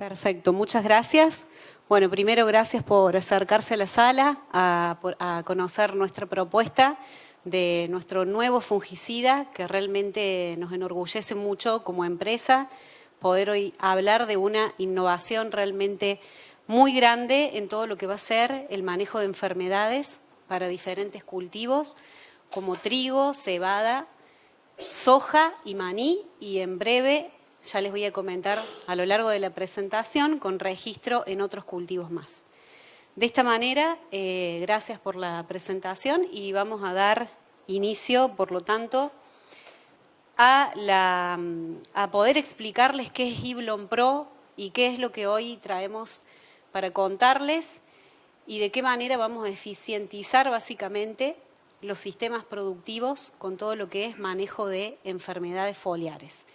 Perfecto, muchas gracias. Bueno, primero gracias por acercarse a la sala, a conocer nuestra propuesta de nuestro nuevo fungicida, que realmente nos enorgullece mucho como empresa poder hoy hablar de una innovación realmente muy grande en todo lo que va a ser el manejo de enfermedades para diferentes cultivos, como trigo, cebada, soja y maní, y en breve ya les voy a comentar a lo largo de la presentación con registro en otros cultivos más. De esta manera, gracias por la presentación y vamos a dar inicio, por lo tanto, a poder explicarles qué es Iblon Pro y qué es lo que hoy traemos para contarles y de qué manera vamos a eficientizar básicamente los sistemas productivos con todo lo que es manejo de enfermedades foliares.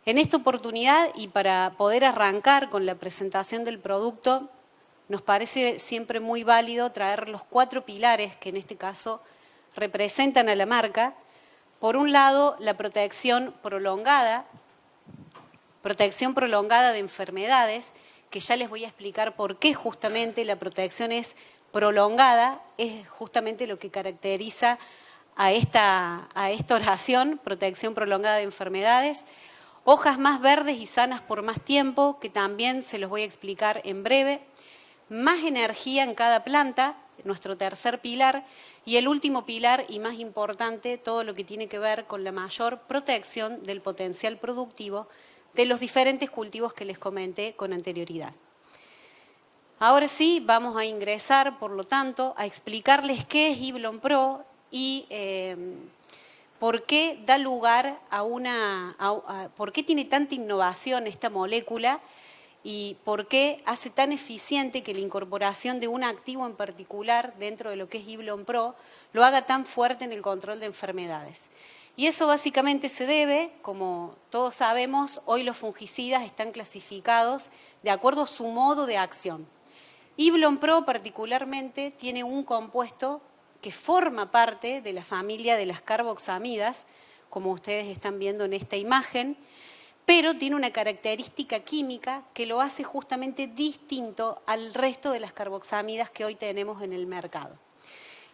En esta oportunidad y para poder arrancar con la presentación del producto, nos parece siempre muy válido traer los 4 pilares que en este caso representan a la marca. Por un lado, la protección prolongada de enfermedades, que ya les voy a explicar por qué justamente la protección es prolongada, es justamente lo que caracteriza a esta oración, protección prolongada de enfermedades. Hojas más verdes y sanas por más tiempo, que también se los voy a explicar en breve. Más energía en cada planta, nuestro tercer pilar. Y el último pilar y más importante, todo lo que tiene que ver con la mayor protección del potencial productivo de los diferentes cultivos que les comenté con anterioridad. Ahora sí, vamos a ingresar, por lo tanto, a explicarles qué es Iblon Pro y por qué da lugar por qué tiene tanta innovación esta molécula y por qué hace tan eficiente que la incorporación de un activo en particular dentro de lo que es Iblon Pro lo haga tan fuerte en el control de enfermedades. Y eso básicamente se debe, como todos sabemos, hoy los fungicidas están clasificados de acuerdo a su modo de acción. Iblon Pro particularmente tiene un compuesto que forma parte de la familia de las carboxamidas, como ustedes están viendo en esta imagen, pero tiene una característica química que lo hace justamente distinto al resto de las carboxamidas que hoy tenemos en el mercado.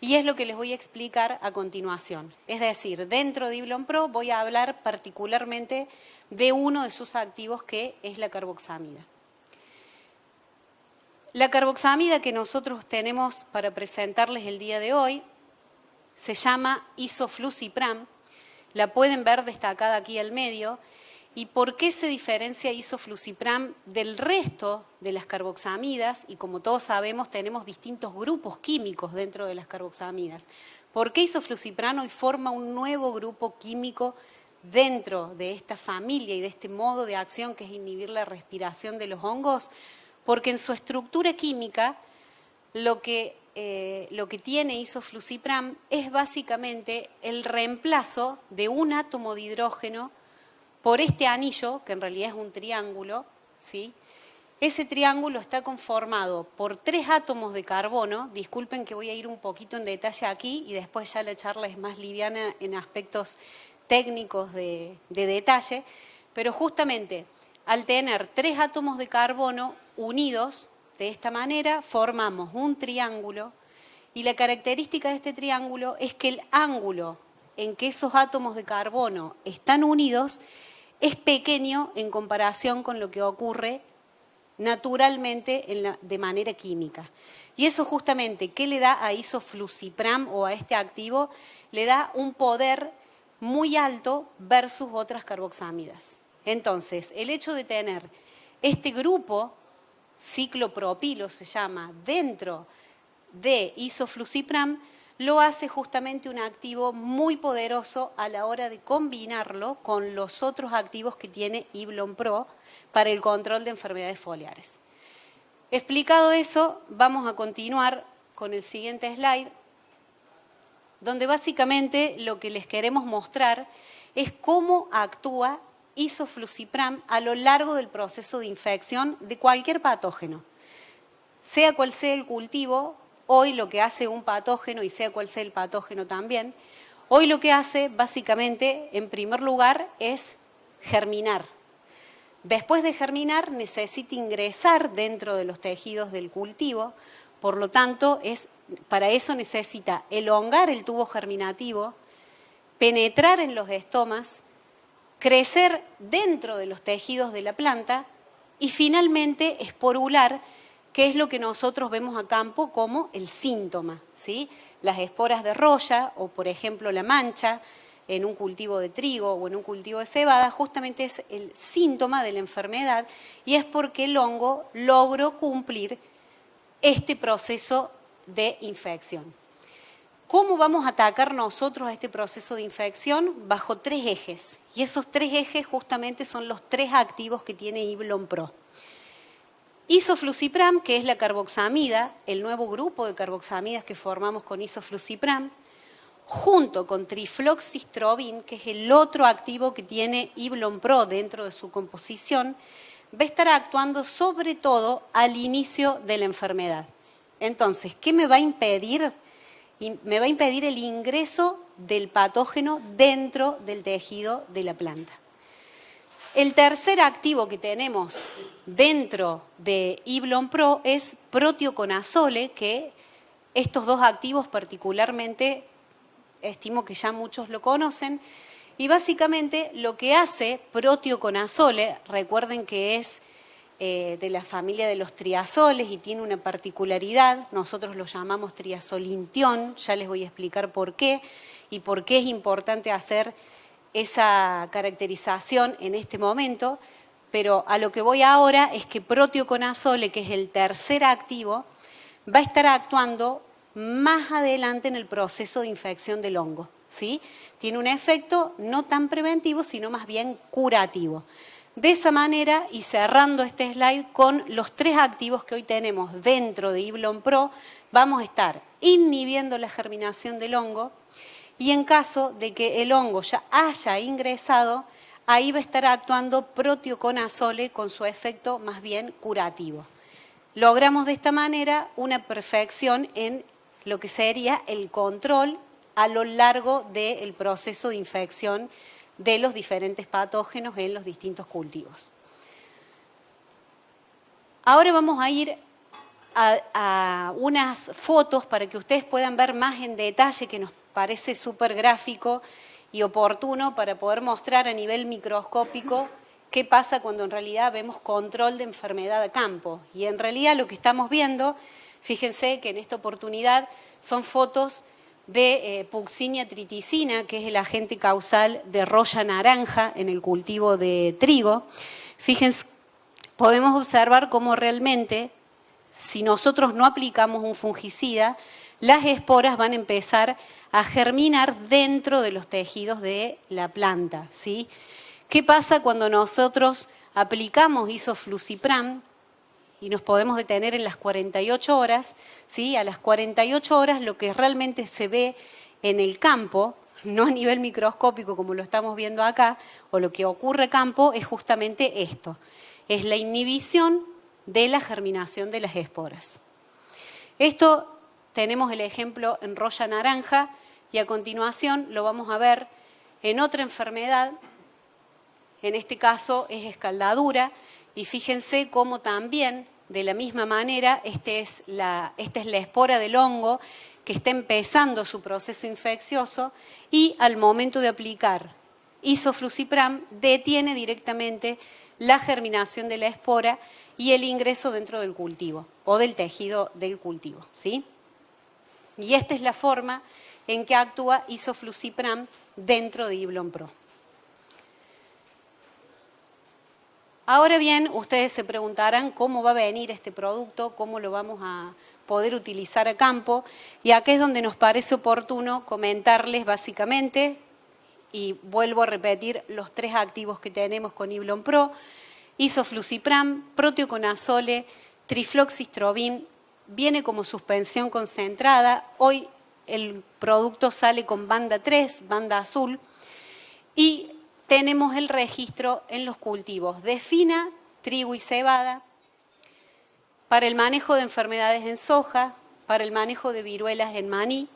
Y es lo que les voy a explicar a continuación. Es decir, dentro de Iblon Pro voy a hablar particularmente de uno de sus activos, que es la carboxamida. La carboxamida que nosotros tenemos para presentarles el día de hoy se llama isoflusipram. La pueden ver destacada aquí al medio. ¿Y por qué se diferencia isoflusipram del resto de las carboxamidas? Y como todos sabemos, tenemos distintos grupos químicos dentro de las carboxamidas. ¿Por qué isoflusipram hoy forma un nuevo grupo químico dentro de esta familia y de este modo de acción que es inhibir la respiración de los hongos? Porque en su estructura química lo que tiene isoflusipram es básicamente el reemplazo de un átomo de hidrógeno por este anillo, que en realidad es un triángulo, ¿sí? Ese triángulo está conformado por 3 átomos de carbono. Disculpen que voy a ir un poquito en detalle aquí y después ya la charla es más liviana en aspectos técnicos de detalle, pero justamente al tener 3 átomos de carbono unidos de esta manera formamos un triángulo, y la característica de este triángulo es que el ángulo en que esos átomos de carbono están unidos es pequeño en comparación con lo que ocurre naturalmente de manera química. Y eso justamente, ¿qué le da a isoflusipram o a este activo? Le da un poder muy alto versus otras carboxamidas. Entonces, el hecho de tener este grupo, ciclopropilo se llama, dentro de isoflusipram, lo hace justamente un activo muy poderoso a la hora de combinarlo con los otros activos que tiene Iblon Pro para el control de enfermedades foliares. Explicado eso, vamos a continuar con el siguiente slide, donde básicamente lo que les queremos mostrar es cómo actúa isoflusipram a lo largo del proceso de infección de cualquier patógeno. Sea cual sea el cultivo, hoy lo que hace un patógeno, y sea cual sea el patógeno también, hoy lo que hace básicamente, en primer lugar, es germinar. Después de germinar necesita ingresar dentro de los tejidos del cultivo, por lo tanto, para eso necesita elongar el tubo germinativo, penetrar en los estomas, crecer dentro de los tejidos de la planta y finalmente esporular, que es lo que nosotros vemos a campo como el síntoma, ¿sí? Las esporas de roya o, por ejemplo, la mancha en un cultivo de trigo o en un cultivo de cebada, justamente es el síntoma de la enfermedad y es porque el hongo logró cumplir este proceso de infección. ¿Cómo vamos a atacar nosotros este proceso de infección? Bajo 3 ejes. Y esos 3 ejes justamente son los 3 activos que tiene Iblon Pro. Isoflusipram, que es la carboxamida, el nuevo grupo de carboxamidas que formamos con isoflusipram, junto con trifloxistrobin, que es el otro activo que tiene Iblon Pro dentro de su composición, va a estar actuando sobre todo al inicio de la enfermedad. Entonces, ¿qué me va a impedir? Me va a impedir el ingreso del patógeno dentro del tejido de la planta. El tercer activo que tenemos dentro de Iblon Pro es proteoconazole, que estos 2 activos particularmente estimo que ya muchos lo conocen, y básicamente lo que hace proteoconazole, recuerden que es de la familia de los triazoles y tiene una particularidad, nosotros lo llamamos triazolintión, ya les voy a explicar por qué y por qué es importante hacer esa caracterización en este momento, pero a lo que voy ahora es que proteoconazole, que es el tercer activo, va a estar actuando más adelante en el proceso de infección del hongo, ¿sí? Tiene un efecto no tan preventivo, sino más bien curativo. De esa manera, y cerrando este slide con los 3 activos que hoy tenemos dentro de Iblon Pro, vamos a estar inhibiendo la germinación del hongo y en caso de que el hongo ya haya ingresado, ahí va a estar actuando proteoconazole con su efecto más bien curativo. Logramos de esta manera una perfección en lo que sería el control a lo largo del proceso de infección de los diferentes patógenos en los distintos cultivos. Ahora vamos a ir a unas fotos para que ustedes puedan ver más en detalle, que nos parece súper gráfico y oportuno para poder mostrar a nivel microscópico qué pasa cuando en realidad vemos control de enfermedad a campo. Y en realidad lo que estamos viendo, fíjense que en esta oportunidad son fotos de Puccinia triticina, que es el agente causal de roya naranja en el cultivo de trigo. Fíjense, podemos observar cómo realmente, si nosotros no aplicamos un fungicida, las esporas van a empezar a germinar dentro de los tejidos de la planta, ¿sí? ¿Qué pasa cuando nosotros aplicamos isoflusipram? Y nos podemos detener en las 48 horas, ¿sí? A las 48 horas lo que realmente se ve en el campo, no a nivel microscópico como lo estamos viendo acá, o lo que ocurre a campo es justamente esto, es la inhibición de la germinación de las esporas. Esto tenemos el ejemplo en roya naranja y a continuación lo vamos a ver en otra enfermedad, en este caso es escaldadura, y fíjense cómo también de la misma manera, esta es la espora del hongo que está empezando su proceso infeccioso y al momento de aplicar isoflusipram detiene directamente la germinación de la espora y el ingreso dentro del cultivo o del tejido del cultivo, ¿sí? Y esta es la forma en que actúa isoflusipram dentro de Iblon Pro. Ahora bien, ustedes se preguntarán cómo va a venir este producto, cómo lo vamos a poder utilizar a campo, y acá es donde nos parece oportuno comentarles básicamente, y vuelvo a repetir los 3 activos que tenemos con Iblon Pro: isoflusipram, proteoconazole, trifloxistrobin, viene como suspensión concentrada. Hoy el producto sale con banda 3, banda azul, y tenemos el registro en los cultivos de fina, trigo y cebada, para el manejo de enfermedades en soja, para el manejo de viruelas en maní,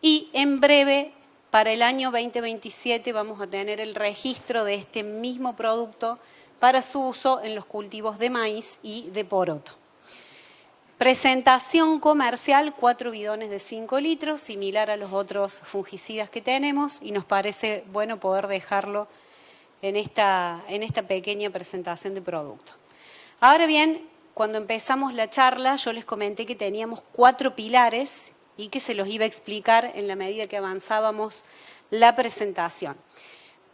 y en breve, para el año 2027, vamos a tener el registro de este mismo producto para su uso en los cultivos de maíz y de poroto. Presentación comercial, 4 bidones de 5 litros, similar a los otros fungicidas que tenemos, y nos parece bueno poder dejarlo en esta pequeña presentación de producto. Ahora bien, cuando empezamos la charla, yo les comenté que teníamos 4 pilares y que se los iba a explicar en la medida que avanzábamos la presentación.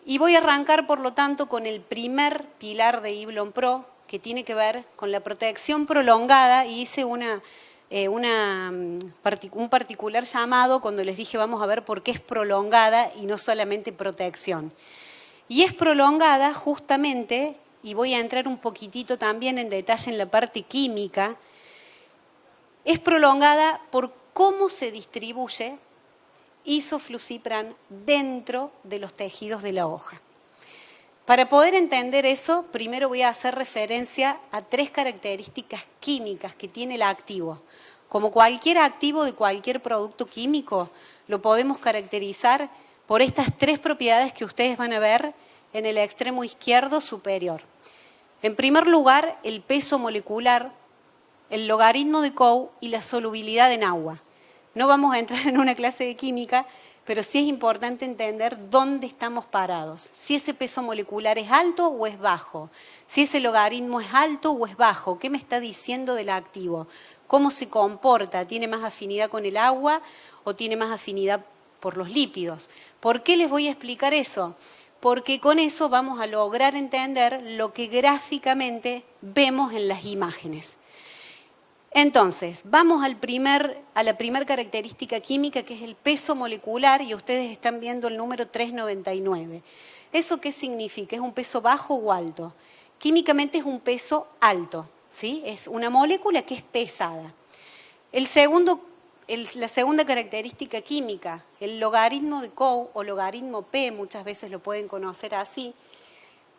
Y voy a arrancar, por lo tanto, con el primer pilar de Iblon Pro, que tiene que ver con la protección prolongada, y hice un particular llamado cuando les dije vamos a ver por qué es prolongada y no solamente protección. Y es prolongada justamente, y voy a entrar un poquitito también en detalle en la parte química, es prolongada por cómo se distribuye isoflusipran dentro de los tejidos de la hoja. Para poder entender eso, primero voy a hacer referencia a 3 características químicas que tiene el activo. Como cualquier activo de cualquier producto químico, lo podemos caracterizar por estas 3 propiedades que ustedes van a ver en el extremo izquierdo superior. En primer lugar, el peso molecular, el logaritmo de Coe y la solubilidad en agua. No vamos a entrar en una clase de química, pero sí es importante entender dónde estamos parados. Si ese peso molecular es alto o es bajo. Si ese logaritmo es alto o es bajo. ¿Qué me está diciendo del activo? ¿Cómo se comporta? ¿Tiene más afinidad con el agua o tiene más afinidad por los lípidos? ¿Por qué les voy a explicar eso? Porque con eso vamos a lograr entender lo que gráficamente vemos en las imágenes. Entonces, vamos a la primera característica química, que es el peso molecular, y ustedes están viendo el número 399. ¿Eso qué significa? ¿Es un peso bajo o alto? Químicamente es un peso alto, ¿sí? Es una molécula que es pesada. La segunda característica química, el logaritmo de Coe o logaritmo P, muchas veces lo pueden conocer así,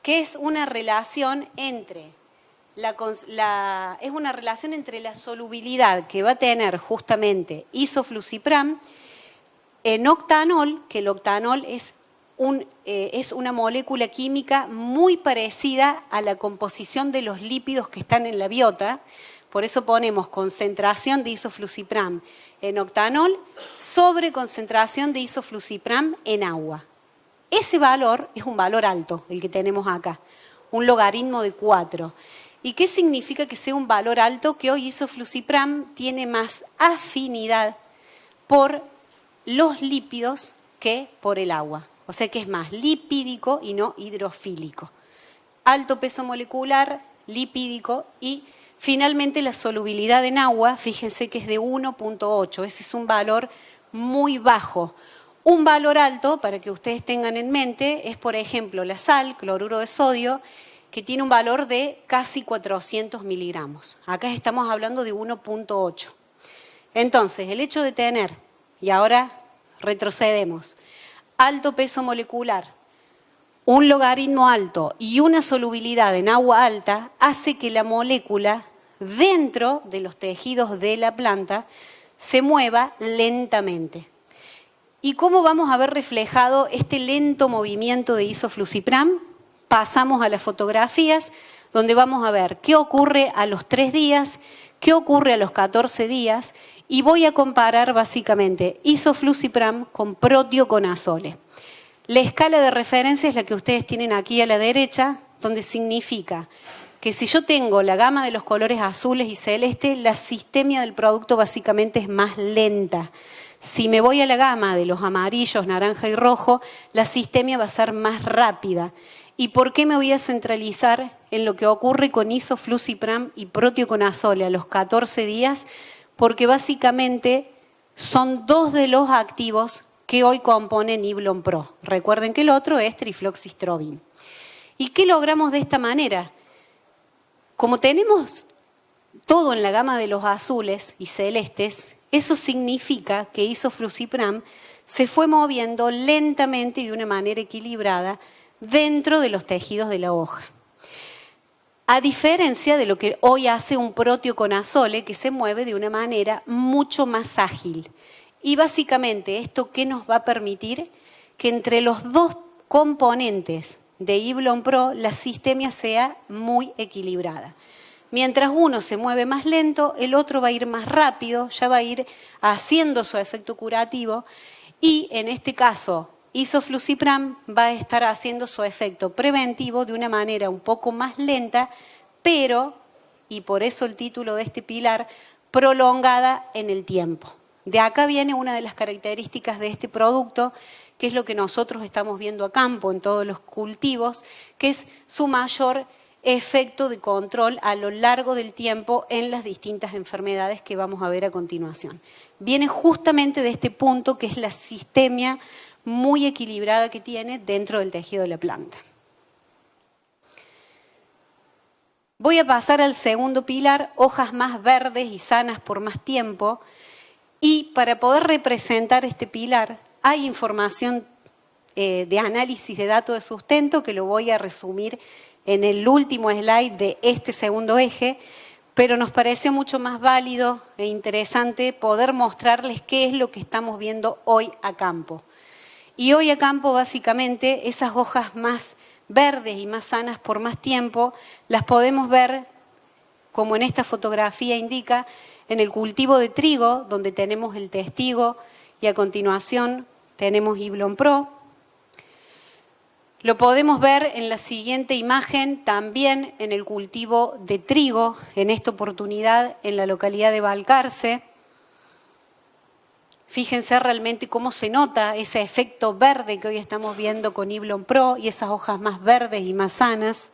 que es una relación entre la solubilidad que va a tener justamente isoflusipram en octanol, que el octanol es una molécula química muy parecida a la composición de los lípidos que están en la biota. Por eso ponemos concentración de isoflusipram en octanol sobre concentración de isoflusipram en agua. Ese valor es un valor alto, el que tenemos acá, un logaritmo de 4. ¿Y qué significa que sea un valor alto? Que hoy isoflusipram tiene más afinidad por los lípidos que por el agua. O sea que es más lipídico y no hidrofílico. Alto peso molecular, lipídico, y finalmente la solubilidad en agua, fíjense que es de 1.8. Ese es un valor muy bajo. Un valor alto, para que ustedes tengan en mente, es por ejemplo la sal, cloruro de sodio, que tiene un valor de casi 400 miligramos. Acá estamos hablando de 1.8. Entonces, el hecho de tener, y ahora retrocedemos, alto peso molecular, un logaritmo alto y una solubilidad en agua alta, hace que la molécula dentro de los tejidos de la planta se mueva lentamente. ¿Y cómo vamos a ver reflejado este lento movimiento de isoflusipram? Pasamos a las fotografías, donde vamos a ver qué ocurre a los 3 días, qué ocurre a los 14 días, y voy a comparar básicamente isoflusipram con proteoconazole. La escala de referencia es la que ustedes tienen aquí a la derecha, donde significa que si yo tengo la gama de los colores azules y celeste, la sistemia del producto básicamente es más lenta. Si me voy a la gama de los amarillos, naranja y rojo, la sistemia va a ser más rápida. ¿Y por qué me voy a centralizar en lo que ocurre con isoflusipram y proteoconazole a los 14 días? Porque básicamente son 2 de los activos que hoy componen Iblon Pro. Recuerden que el otro es trifloxystrobin. ¿Y qué logramos de esta manera? Como tenemos todo en la gama de los azules y celestes, eso significa que isoflusipram se fue moviendo lentamente y de una manera equilibrada dentro de los tejidos de la hoja. A diferencia de lo que hoy hace un proteoconazole, que se mueve de una manera mucho más ágil. Y básicamente, ¿esto qué nos va a permitir? Que entre los 2 componentes de Iblon Pro la sistemia sea muy equilibrada. Mientras uno se mueve más lento, el otro va a ir más rápido, ya va a ir haciendo su efecto curativo y en este caso Isoflusipram va a estar haciendo su efecto preventivo de una manera un poco más lenta, pero, y por eso el título de este pilar, prolongada en el tiempo. De acá viene una de las características de este producto, que es lo que nosotros estamos viendo a campo en todos los cultivos, que es su mayor efecto de control a lo largo del tiempo en las distintas enfermedades que vamos a ver a continuación. Viene justamente de este punto que es la sistemia muy equilibrada que tiene dentro del tejido de la planta. Voy a pasar al segundo pilar, hojas más verdes y sanas por más tiempo. Y para poder representar este pilar, hay información de análisis de datos de sustento que lo voy a resumir en el último slide de este segundo eje, pero nos pareció mucho más válido e interesante poder mostrarles qué es lo que estamos viendo hoy a campo. Y hoy a campo, básicamente, esas hojas más verdes y más sanas por más tiempo, las podemos ver, como en esta fotografía indica, en el cultivo de trigo, donde tenemos el testigo, y a continuación tenemos Iblon Pro. Lo podemos ver en la siguiente imagen, también en el cultivo de trigo, en esta oportunidad en la localidad de Balcarce. Fíjense realmente cómo se nota ese efecto verde que hoy estamos viendo con Iblon Pro y esas hojas más verdes y más sanas.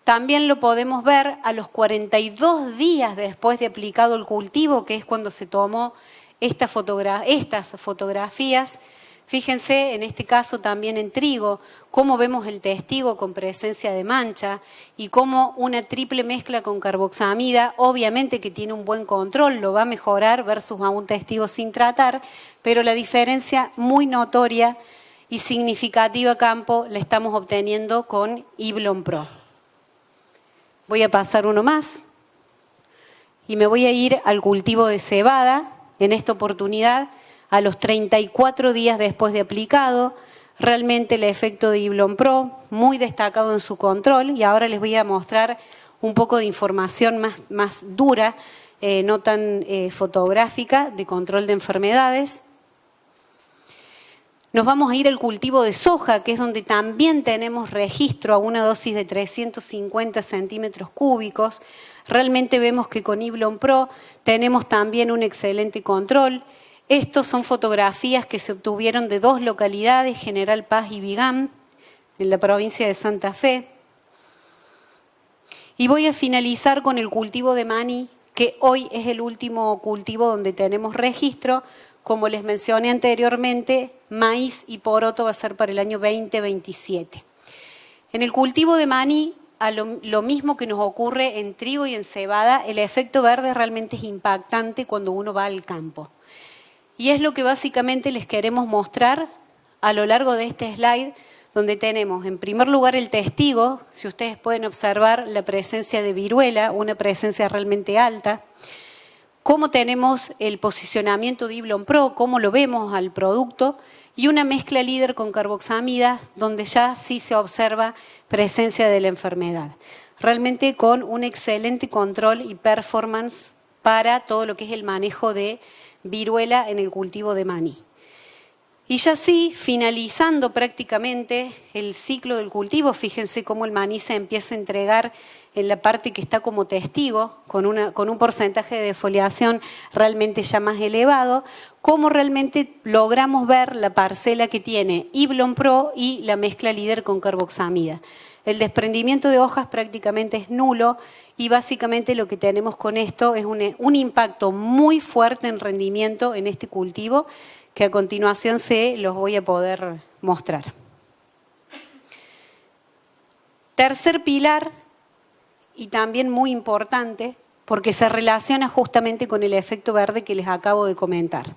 También lo podemos ver a los 42 días después de aplicado el cultivo, que es cuando se tomó estas fotografías. Fíjense, en este caso también en trigo, cómo vemos el testigo con presencia de mancha y cómo una triple mezcla con carboxamida, obviamente que tiene un buen control, lo va a mejorar versus a un testigo sin tratar, pero la diferencia muy notoria y significativa a campo la estamos obteniendo con Iblon Pro. Voy a pasar uno más y me voy a ir al cultivo de cebada, en esta oportunidad, a los 34 días después de aplicado, realmente el efecto de Iblon Pro, muy destacado en su control, y ahora les voy a mostrar un poco de información más dura, no tan fotográfica, de control de enfermedades. Nos vamos a ir al cultivo de soja, que es donde también tenemos registro a una dosis de 350 centímetros cúbicos. Realmente vemos que con Iblon Pro tenemos también un excelente control. Estos son fotografías que se obtuvieron de dos localidades, General Paz y Vigam, en la provincia de Santa Fe. Y voy a finalizar con el cultivo de maní, que hoy es el último cultivo donde tenemos registro. Como les mencioné anteriormente, maíz y poroto va a ser para el año 2027. En el cultivo de maní, lo mismo que nos ocurre en trigo y en cebada, el efecto verde realmente es impactante cuando uno va al campo. Y es lo que básicamente les queremos mostrar a lo largo de este slide, donde tenemos en primer lugar el testigo, si ustedes pueden observar la presencia de viruela, una presencia realmente alta, cómo tenemos el posicionamiento de Iblon Pro, cómo lo vemos al producto, y una mezcla líder con carboxamida, donde ya sí se observa presencia de la enfermedad. Realmente con un excelente control y performance para todo lo que es el manejo de viruela en el cultivo de maní. Y ya sí, finalizando prácticamente el ciclo del cultivo, fíjense cómo el maní se empieza a entregar en la parte que está como testigo, con un porcentaje de defoliación realmente ya más elevado, cómo realmente logramos ver la parcela que tiene Iblon Pro y la mezcla líder con carboxamida. El desprendimiento de hojas prácticamente es nulo y básicamente lo que tenemos con esto es un impacto muy fuerte en rendimiento en este cultivo, que a continuación se los voy a poder mostrar. Tercer pilar, y también muy importante, porque se relaciona justamente con el efecto verde que les acabo de comentar.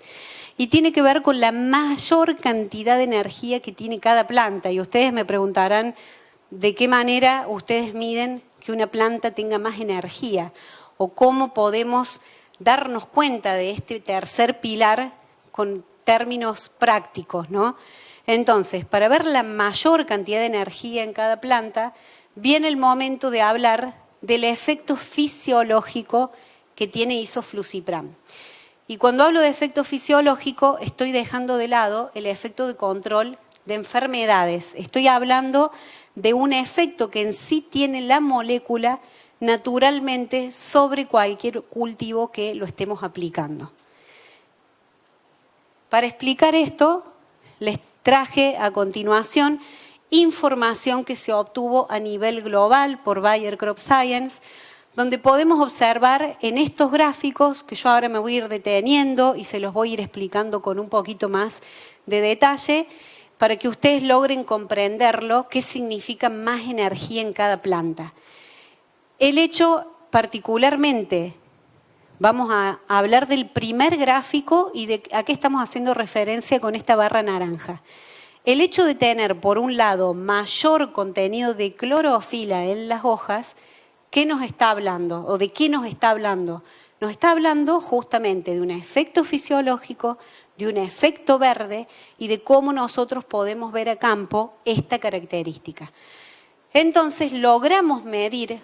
Y tiene que ver con la mayor cantidad de energía que tiene cada planta. Y ustedes me preguntarán de qué manera ustedes miden que una planta tenga más energía o cómo podemos darnos cuenta de este tercer pilar con términos prácticos, ¿no? Entonces, para ver la mayor cantidad de energía en cada planta, viene el momento de hablar del efecto fisiológico que tiene isoflusipram. Y cuando hablo de efecto fisiológico, estoy dejando de lado el efecto de control de enfermedades. Estoy hablando de un efecto que en sí tiene la molécula naturalmente sobre cualquier cultivo que lo estemos aplicando. Para explicar esto, les traje a continuación información que se obtuvo a nivel global por Bayer Crop Science, donde podemos observar en estos gráficos, que yo ahora me voy a ir deteniendo y se los voy a ir explicando con un poquito más de detalle, para que ustedes logren comprenderlo, qué significa más energía en cada planta. El hecho particularmente, vamos a hablar del primer gráfico y de a qué estamos haciendo referencia con esta barra naranja. El hecho de tener, por un lado, mayor contenido de clorofila en las hojas, ¿qué nos está hablando? ¿O de qué nos está hablando? Nos está hablando justamente de un efecto fisiológico, de un efecto verde y de cómo nosotros podemos ver a campo esta característica. Entonces, logramos medir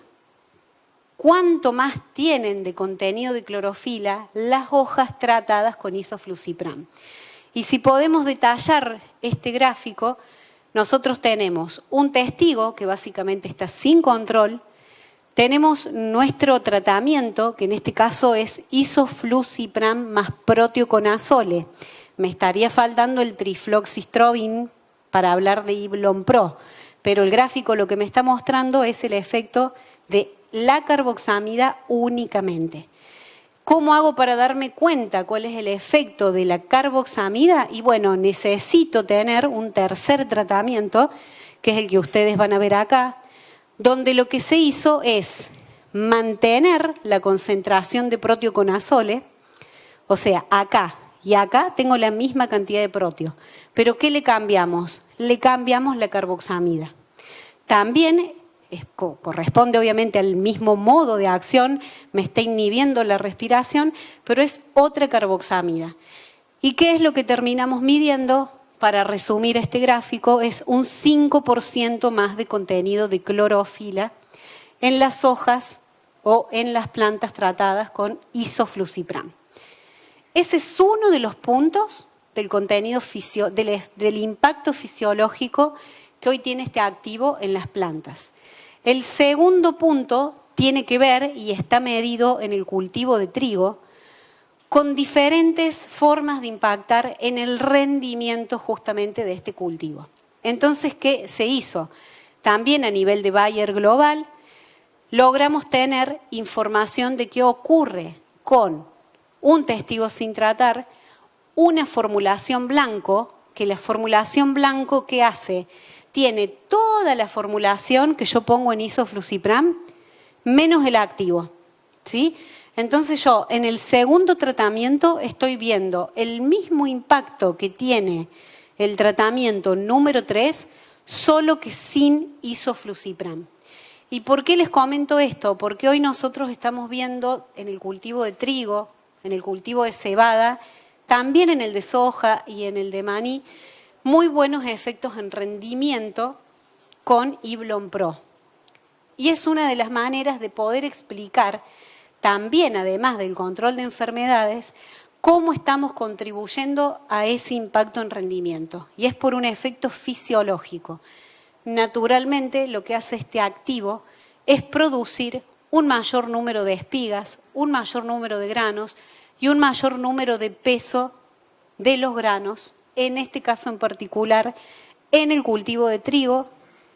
cuánto más tienen de contenido de clorofila las hojas tratadas con isoflusipram. Y si podemos detallar este gráfico, nosotros tenemos un testigo que básicamente está sin control, tenemos nuestro tratamiento, que en este caso es isoflusipram más proteoconazole. Me estaría faltando el trifloxystrobin para hablar de Iblon Pro, pero el gráfico lo que me está mostrando es el efecto de la carboxamida únicamente. ¿Cómo hago para darme cuenta cuál es el efecto de la carboxamida? Y bueno, necesito tener un tercer tratamiento, que es el que ustedes van a ver acá, donde lo que se hizo es mantener la concentración de proteoconazole, o sea, acá y acá tengo la misma cantidad de proteo, pero ¿qué le cambiamos? Le cambiamos la carboxamida. También corresponde obviamente al mismo modo de acción, me está inhibiendo la respiración, pero es otra carboxamida. ¿Y qué es lo que terminamos midiendo? Para resumir este gráfico, es un 5% más de contenido de clorofila en las hojas o en las plantas tratadas con isoflusipram. Ese es uno de los puntos del contenido del impacto fisiológico que hoy tiene este activo en las plantas. El segundo punto tiene que ver, y está medido en el cultivo de trigo, con diferentes formas de impactar en el rendimiento justamente de este cultivo. Entonces, ¿qué se hizo? También a nivel de Bayer Global, logramos tener información de qué ocurre con un testigo sin tratar, una formulación blanco, que la formulación blanco, ¿qué hace? Tiene toda la formulación que yo pongo en isoflusipram, menos el activo, ¿sí? Entonces yo en el segundo tratamiento estoy viendo el mismo impacto que tiene el tratamiento número 3, solo que sin isoflusipram. ¿Y por qué les comento esto? Porque hoy nosotros estamos viendo en el cultivo de trigo, en el cultivo de cebada, también en el de soja y en el de maní, muy buenos efectos en rendimiento con Iblon Pro. Y es una de las maneras de poder explicar también, además del control de enfermedades, cómo estamos contribuyendo a ese impacto en rendimiento. Y es por un efecto fisiológico. Naturalmente, lo que hace este activo es producir un mayor número de espigas, un mayor número de granos y un mayor número de peso de los granos, en este caso en particular, en el cultivo de trigo.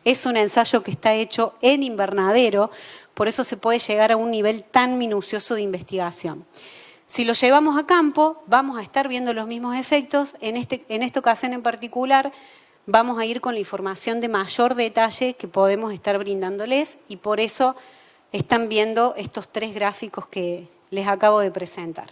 Es un ensayo que está hecho en invernadero, por eso se puede llegar a un nivel tan minucioso de investigación. Si lo llevamos a campo, vamos a estar viendo los mismos efectos. En esta ocasión en particular, vamos a ir con la información de mayor detalle que podemos estar brindándoles y por eso están viendo estos 3 gráficos que les acabo de presentar.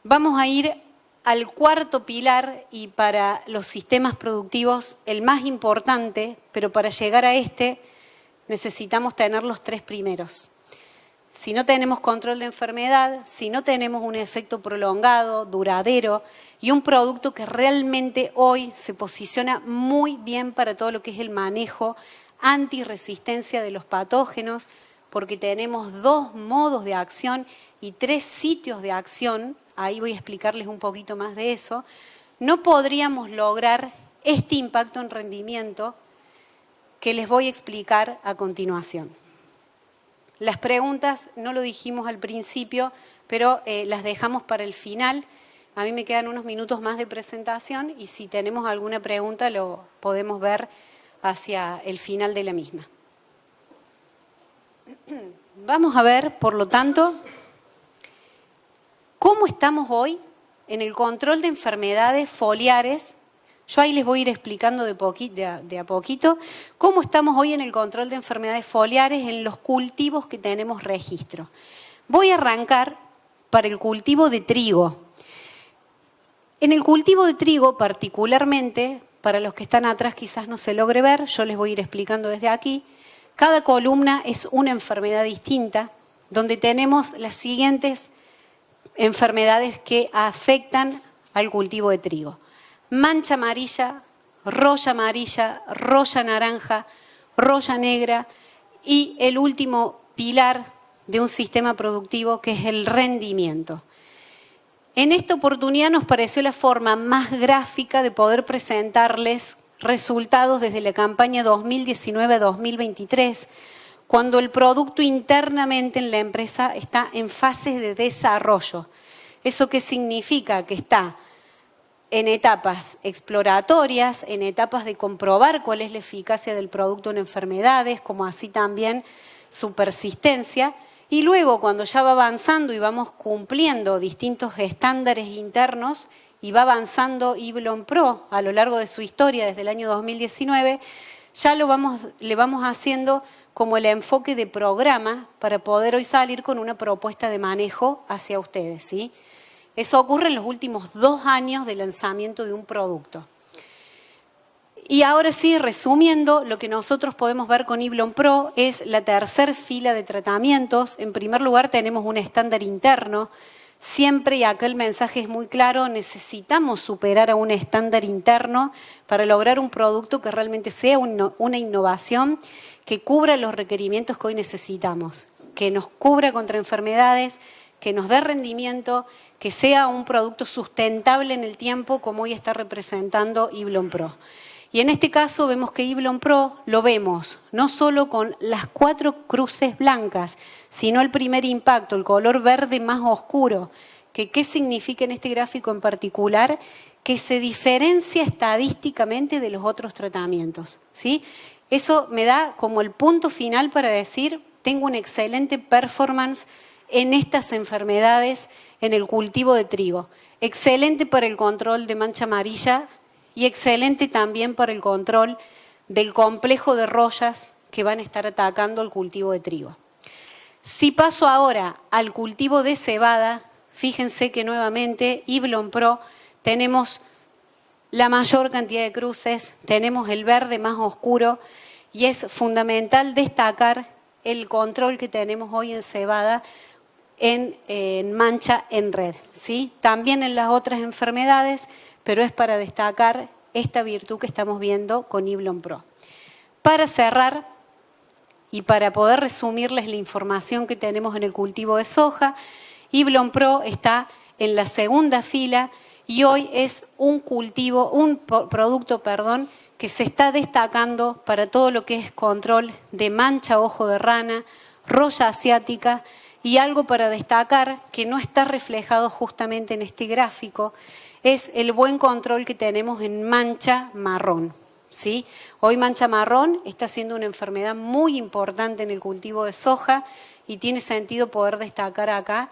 Vamos a ir al cuarto pilar y para los sistemas productivos el más importante, pero para llegar a este necesitamos tener los 3 primeros. si no tenemos control de enfermedad, si no tenemos un efecto prolongado, duradero y un producto que realmente hoy se posiciona muy bien para todo lo que es el manejo antirresistencia de los patógenos, porque tenemos 2 modos de acción y 3 sitios de acción, ahí voy a explicarles un poquito más de eso, no podríamos lograr este impacto en rendimiento que les voy a explicar a continuación. Las preguntas no lo dijimos al principio, pero las dejamos para el final. A mí me quedan unos minutos más de presentación y si tenemos alguna pregunta lo podemos ver hacia el final de la misma. Vamos a ver, por lo tanto, cómo estamos hoy en el control de enfermedades foliares. Yo ahí les voy a ir explicando de a poquito cómo estamos hoy en el control de enfermedades foliares en los cultivos que tenemos registro. Voy a arrancar para el cultivo de trigo. En el cultivo de trigo particularmente, para los que están atrás quizás no se logre ver, yo les voy a ir explicando desde aquí, cada columna es una enfermedad distinta, donde tenemos las siguientes enfermedades que afectan al cultivo de trigo. Mancha amarilla, roya naranja, roya negra y el último pilar de un sistema productivo que es el rendimiento. En esta oportunidad nos pareció la forma más gráfica de poder presentarles resultados desde la campaña 2019-2023, cuando el producto internamente en la empresa está en fases de desarrollo. ¿Eso qué significa? Que está en etapas exploratorias, en etapas de comprobar cuál es la eficacia del producto en enfermedades, como así también su persistencia, y luego cuando ya va avanzando y vamos cumpliendo distintos estándares internos y va avanzando Iblon Pro a lo largo de su historia desde el año 2019, ya le vamos haciendo como el enfoque de programa para poder hoy salir con una propuesta de manejo hacia ustedes, ¿sí? Eso ocurre en los últimos 2 años de lanzamiento de un producto. Y ahora sí, resumiendo, lo que nosotros podemos ver con Iblon Pro es la tercera fila de tratamientos. En primer lugar tenemos un estándar interno. Siempre, y acá el mensaje es muy claro, necesitamos superar a un estándar interno para lograr un producto que realmente sea una innovación que cubra los requerimientos que hoy necesitamos, que nos cubra contra enfermedades, que nos dé rendimiento, que sea un producto sustentable en el tiempo como hoy está representando Iblon Pro. Y en este caso vemos que Iblon Pro lo vemos no solo con las 4 cruces blancas, sino el primer impacto, el color verde más oscuro. ¿Qué significa en este gráfico en particular? Que se diferencia estadísticamente de los otros tratamientos, ¿sí? Eso me da como el punto final para decir, tengo una excelente performance en estas enfermedades en el cultivo de trigo. Excelente para el control de mancha amarilla y excelente también para el control del complejo de royas que van a estar atacando el cultivo de trigo. Si paso ahora al cultivo de cebada, fíjense que nuevamente Iblon Pro tenemos la mayor cantidad de cruces, tenemos el verde más oscuro y es fundamental destacar el control que tenemos hoy en cebada en mancha en red, ¿sí? También en las otras enfermedades, pero es para destacar esta virtud que estamos viendo con Iblon Pro. Para cerrar y para poder resumirles la información que tenemos en el cultivo de soja, Iblon Pro está en la segunda fila y hoy es un producto que se está destacando para todo lo que es control de mancha ojo de rana, roya asiática. Y algo para destacar que no está reflejado justamente en este gráfico es el buen control que tenemos en mancha marrón, ¿sí? Hoy mancha marrón está siendo una enfermedad muy importante en el cultivo de soja y tiene sentido poder destacar acá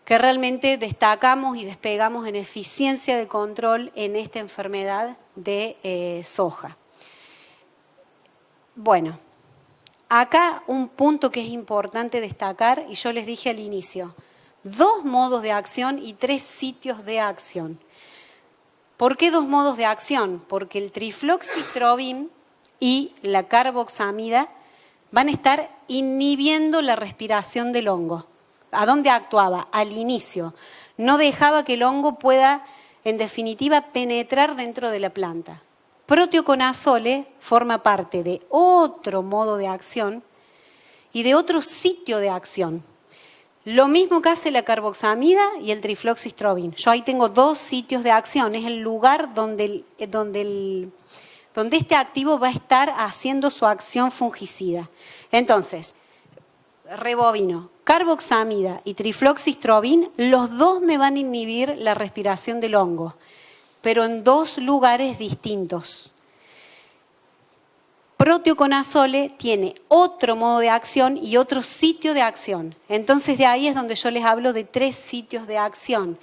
que realmente destacamos y despegamos en eficiencia de control en esta enfermedad de soja. Bueno. Acá un punto que es importante destacar, y yo les dije al inicio, 2 modos de acción y 3 sitios de acción. ¿Por qué 2 modos de acción? Porque el trifloxystrobin y la carboxamida van a estar inhibiendo la respiración del hongo. ¿A dónde actuaba? Al inicio. No dejaba que el hongo pueda, en definitiva, penetrar dentro de la planta. Proteoconazole forma parte de otro modo de acción y de otro sitio de acción. Lo mismo que hace la carboxamida y el trifloxystrobin. Yo ahí tengo dos sitios de acción. Es el lugar donde este activo va a estar haciendo su acción fungicida. Entonces, rebobino, carboxamida y trifloxystrobin, los dos me van a inhibir la respiración del hongo, pero en dos lugares distintos. Proteoconazole tiene otro modo de acción y otro sitio de acción. Entonces de ahí es donde yo les hablo de 3 sitios de acción.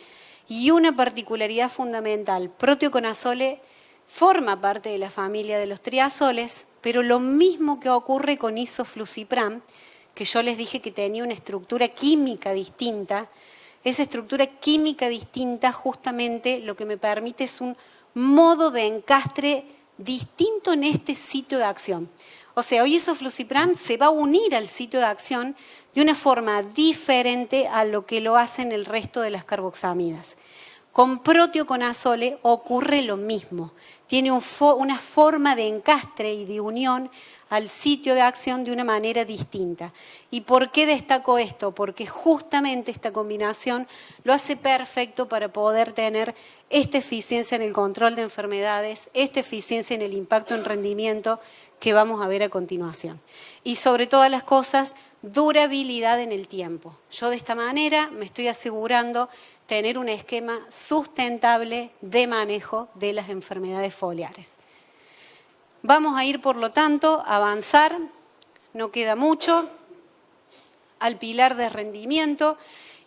Y una particularidad fundamental, proteoconazole forma parte de la familia de los triazoles, pero lo mismo que ocurre con isoflusipram, que yo les dije que tenía una estructura química distinta, esa estructura química distinta justamente lo que me permite es un modo de encastre distinto en este sitio de acción. O sea, hoy isoflusipram se va a unir al sitio de acción de una forma diferente a lo que lo hacen el resto de las carboxamidas. Con proteoconazole ocurre lo mismo. Tiene una forma de encastre y de unión al sitio de acción de una manera distinta. ¿Y por qué destaco esto? Porque justamente esta combinación lo hace perfecto para poder tener esta eficiencia en el control de enfermedades, esta eficiencia en el impacto en rendimiento que vamos a ver a continuación. Y sobre todas las cosas, durabilidad en el tiempo. Yo de esta manera me estoy asegurando tener un esquema sustentable de manejo de las enfermedades foliares. Vamos a ir, por lo tanto, a avanzar, no queda mucho, al pilar de rendimiento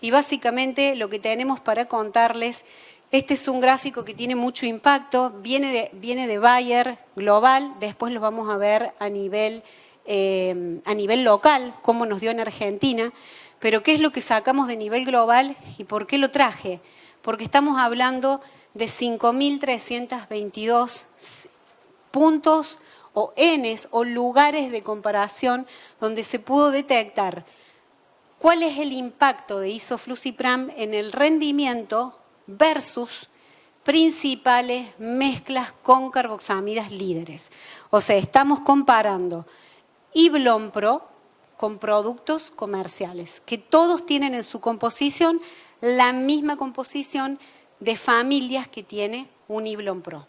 y básicamente lo que tenemos para contarles, este es un gráfico que tiene mucho impacto, viene de Bayer global, después lo vamos a ver a nivel local, cómo nos dio en Argentina, pero ¿qué es lo que sacamos de nivel global y por qué lo traje? Porque estamos hablando de 5.322 puntos o Ns o lugares de comparación donde se pudo detectar cuál es el impacto de isoflusipram en el rendimiento versus principales mezclas con carboxamidas líderes. O sea, estamos comparando Iblonpro con productos comerciales, que todos tienen en su composición la misma composición de familias que tiene un Iblonpro.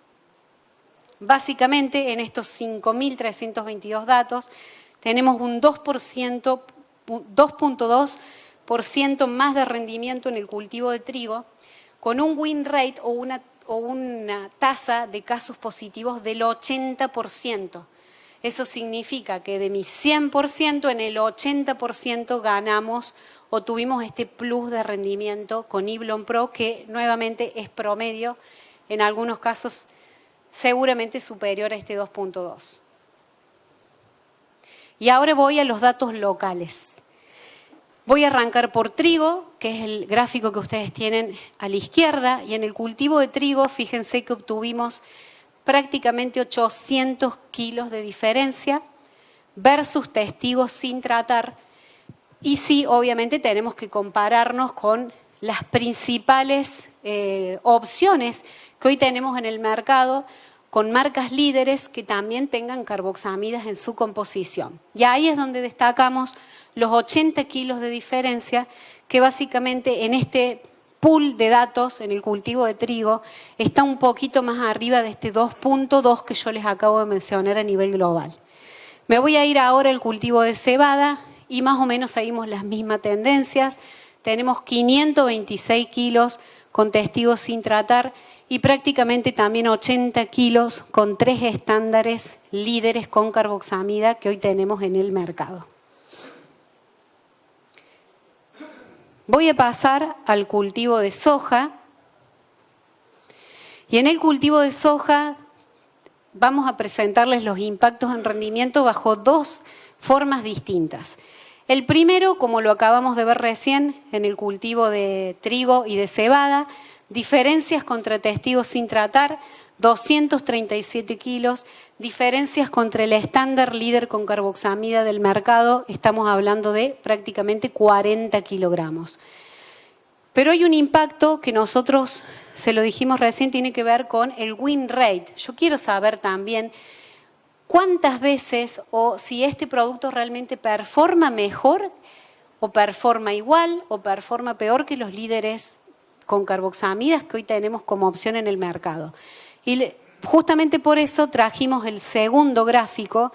Básicamente, en estos 5.322 datos, tenemos un 2.2% más de rendimiento en el cultivo de trigo, con un win rate o una tasa de casos positivos del 80%. Eso significa que de mi 100%, en el 80% ganamos o tuvimos este plus de rendimiento con Iblonpro, que nuevamente es promedio, en algunos casos seguramente superior a este 2.2. Y ahora voy a los datos locales. Voy a arrancar por trigo, que es el gráfico que ustedes tienen a la izquierda, y en el cultivo de trigo, fíjense que obtuvimos prácticamente 800 kilos de diferencia versus testigos sin tratar. Y sí, obviamente tenemos que compararnos con las principales opciones que hoy tenemos en el mercado, con marcas líderes que también tengan carboxamidas en su composición. Y ahí es donde destacamos los 80 kilos de diferencia, que básicamente en este pool de datos, en el cultivo de trigo, está un poquito más arriba de este 2.2 que yo les acabo de mencionar a nivel global. Me voy a ir ahora al cultivo de cebada y más o menos seguimos las mismas tendencias. Tenemos 526 kilos con testigos sin tratar y prácticamente también 80 kilos con 3 estándares líderes con carboxamida que hoy tenemos en el mercado. Voy a pasar al cultivo de soja. Y en el cultivo de soja vamos a presentarles los impactos en rendimiento bajo 2 formas distintas. El primero, como lo acabamos de ver recién, en el cultivo de trigo y de cebada, diferencias contra testigos sin tratar, 237 kilos, diferencias contra el estándar líder con carboxamida del mercado, estamos hablando de prácticamente 40 kilogramos. Pero hay un impacto que nosotros, se lo dijimos recién, tiene que ver con el win rate. Yo quiero saber también cuántas veces o si este producto realmente performa mejor o performa igual o performa peor que los líderes con carboxamidas que hoy tenemos como opción en el mercado. Y justamente por eso trajimos el segundo gráfico,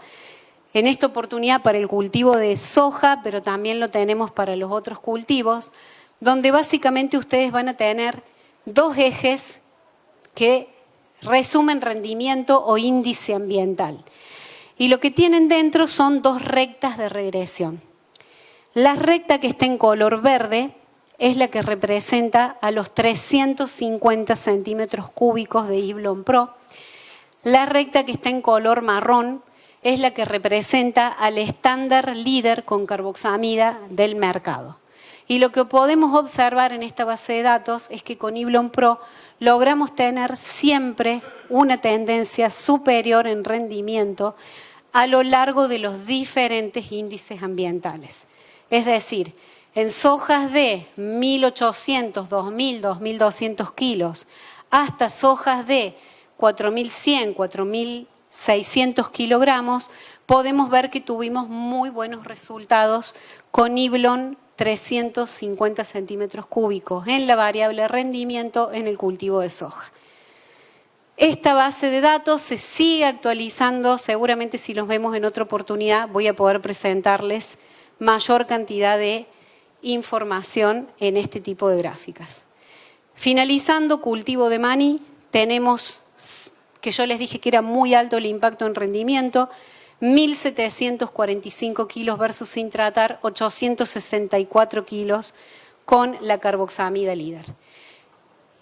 en esta oportunidad para el cultivo de soja, pero también lo tenemos para los otros cultivos, donde básicamente ustedes van a tener dos ejes que resumen rendimiento o índice ambiental. Y lo que tienen dentro son dos rectas de regresión. La recta que está en color verde es la que representa a los 350 centímetros cúbicos de Iblon Pro. La recta que está en color marrón es la que representa al estándar líder con carboxamida del mercado. Y lo que podemos observar en esta base de datos es que con Iblon Pro logramos tener siempre una tendencia superior en rendimiento a lo largo de los diferentes índices ambientales. Es decir, en sojas de 1.800, 2.000, 2.200 kilos, hasta sojas de 4.100, 4.600 kilogramos, podemos ver que tuvimos muy buenos resultados con Iblon 350 centímetros cúbicos en la variable rendimiento en el cultivo de soja. Esta base de datos se sigue actualizando, seguramente si los vemos en otra oportunidad voy a poder presentarles mayor cantidad de información en este tipo de gráficas. Finalizando cultivo de maní, tenemos, que yo les dije que era muy alto el impacto en rendimiento, 1.745 kilos versus sin tratar, 864 kilos con la carboxamida líder.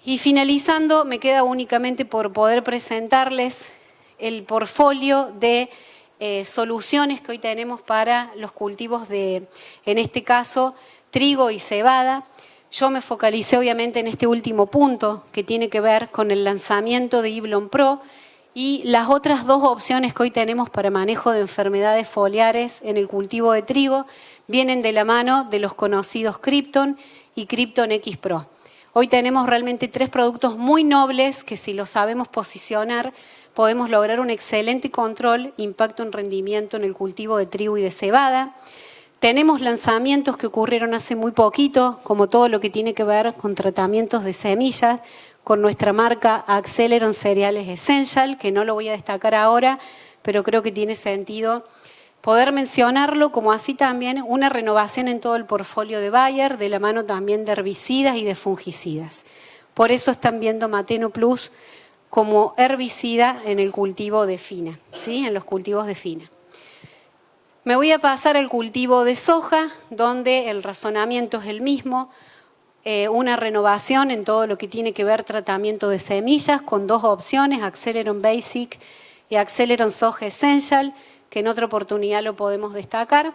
Y finalizando, me queda únicamente por poder presentarles el portfolio de soluciones que hoy tenemos para los cultivos de, en este caso, trigo y cebada. Yo me focalicé obviamente en este último punto que tiene que ver con el lanzamiento de Iblon Pro y las otras dos opciones que hoy tenemos para manejo de enfermedades foliares en el cultivo de trigo vienen de la mano de los conocidos Krypton y Krypton X Pro. Hoy tenemos realmente tres productos muy nobles que si los sabemos posicionar podemos lograr un excelente control, impacto en rendimiento en el cultivo de trigo y de cebada. Tenemos lanzamientos que ocurrieron hace muy poquito, como todo lo que tiene que ver con tratamientos de semillas, con nuestra marca Acceleron Cereales Essential, que no lo voy a destacar ahora, pero creo que tiene sentido poder mencionarlo, como así también una renovación en todo el portfolio de Bayer, de la mano también de herbicidas y de fungicidas. Por eso están viendo Mateno Plus como herbicida en el cultivo de fina, ¿sí? En los cultivos de fina. Me voy a pasar al cultivo de soja, donde el razonamiento es el mismo, una renovación en todo lo que tiene que ver tratamiento de semillas, con dos opciones, Acceleron Basic y Acceleron Soja Essential, que en otra oportunidad lo podemos destacar.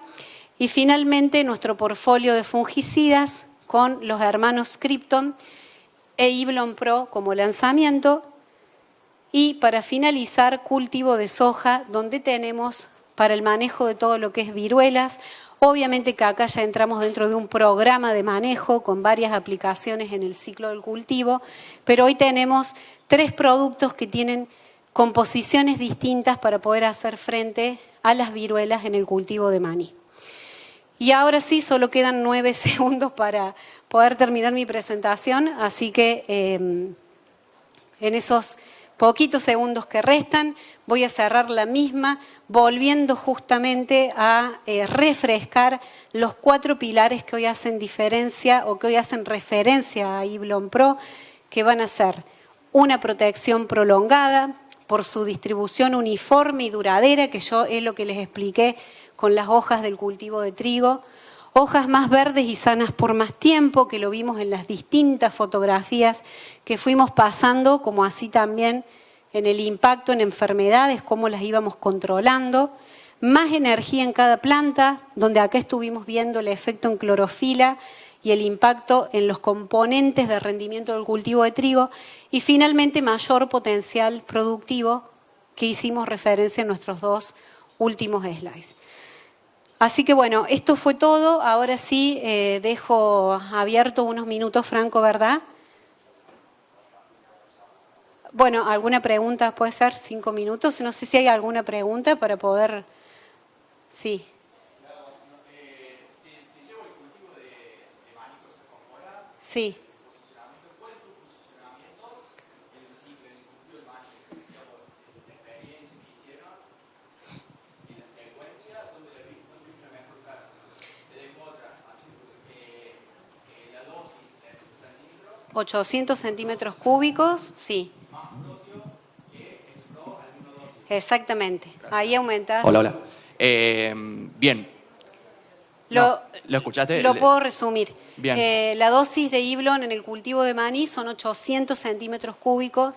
Y finalmente nuestro portfolio de fungicidas con los hermanos Krypton e Iblon Pro como lanzamiento. Y para finalizar, cultivo de soja, donde tenemos para el manejo de todo lo que es viruelas. Obviamente que acá ya entramos dentro de un programa de manejo con varias aplicaciones en el ciclo del cultivo, pero hoy tenemos tres productos que tienen composiciones distintas para poder hacer frente a las viruelas en el cultivo de maní. Y ahora sí, solo quedan 9 segundos para poder terminar mi presentación, así que en esos poquitos segundos que restan, voy a cerrar la misma, volviendo justamente a refrescar los 4 pilares que hoy hacen diferencia o que hoy hacen referencia a Iblon Pro, que van a ser una protección prolongada por su distribución uniforme y duradera, que yo es lo que les expliqué con las hojas del cultivo de trigo, hojas más verdes y sanas por más tiempo, que lo vimos en las distintas fotografías que fuimos pasando, como así también en el impacto en enfermedades, cómo las íbamos controlando, más energía en cada planta, donde acá estuvimos viendo el efecto en clorofila y el impacto en los componentes de rendimiento del cultivo de trigo y finalmente mayor potencial productivo, que hicimos referencia en nuestros dos últimos slides. Así que bueno, esto fue todo. Ahora sí dejo abierto unos minutos, Franco, ¿verdad? Bueno, ¿alguna pregunta? Puede ser 5 minutos. No sé si hay alguna pregunta para poder... Sí. Sí. ¿Cuál es tu posicionamiento en el cultivo del maní? La experiencia que hicieron en la secuencia, ¿dónde viste la mejor carga? Te dejo otra, así la dosis de 800 centímetros. 800 centímetros cúbicos, sí. Más propio que Explore a la misma dosis. Exactamente. Gracias. Ahí aumentas. Hola, hola. Bien. ¿Lo escuchaste? Lo puedo resumir. Bien. La dosis de Iblon en el cultivo de maní son 800 centímetros cúbicos.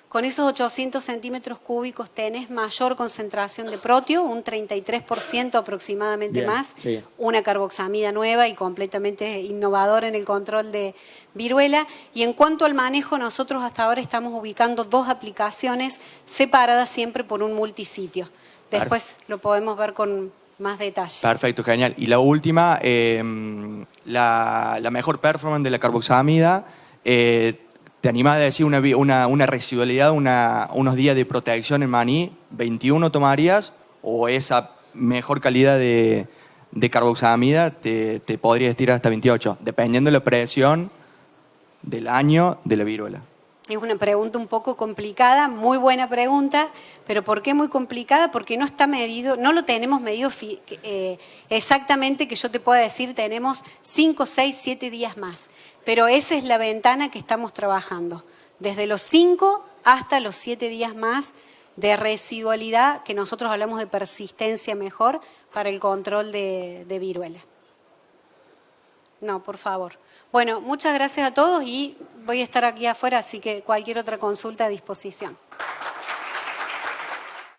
Con esos 800 centímetros cúbicos tenés mayor concentración de protio, un 33% aproximadamente Bien, más, sí. una carboxamida nueva y completamente innovadora en el control de viruela. Y en cuanto al manejo, nosotros hasta ahora estamos ubicando 2 aplicaciones separadas siempre por un multisitio. Después lo podemos ver con más detalle. Perfecto, genial. Y la última, la mejor performance de la carboxamida, ¿te animás a decir una residualidad, unos días de protección en maní? ¿21 tomarías? ¿O esa mejor calidad de carboxamida te podría estirar hasta 28? Dependiendo de la presión del año de la viruela. Es una pregunta un poco complicada, muy buena pregunta, pero ¿por qué muy complicada? Porque no está medido, no lo tenemos medido exactamente que yo te pueda decir tenemos 5, 6, 7 días más. Pero esa es la ventana que estamos trabajando, desde los 5 hasta los 7 días más de residualidad, que nosotros hablamos de persistencia mejor para el control de viruela. No, por favor. Bueno, muchas gracias a todos y voy a estar aquí afuera, así que cualquier otra consulta a disposición.